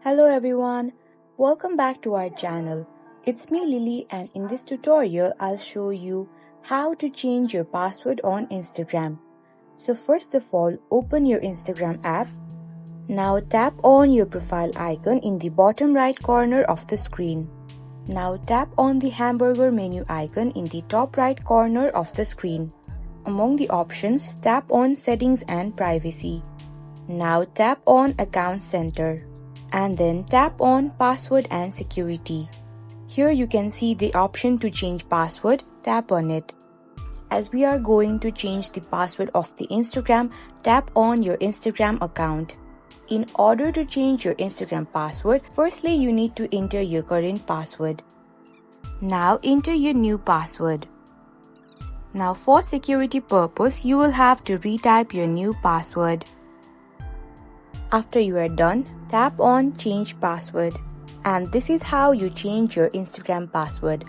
Hello everyone, welcome back to our channel. It's me Lily, and in this tutorial I'll show you how to change your password on Instagram. So first of all, open your Instagram app. Now tap on your profile icon in the bottom right corner of the screen. Now tap on the hamburger menu icon in the top right corner of the screen. Among the options, tap on Settings and Privacy. Now tap on Account Center and then tap on Password and Security. Here you can see the option to change password. Tap on it. As we are going to change the password of the Instagram, tap on your Instagram account. In order to change your Instagram password, firstly you need to enter your current password. Now enter your new password. Now for security purpose, you will have to retype your new password. After you are done, tap on Change Password. And this is how you change your Instagram password.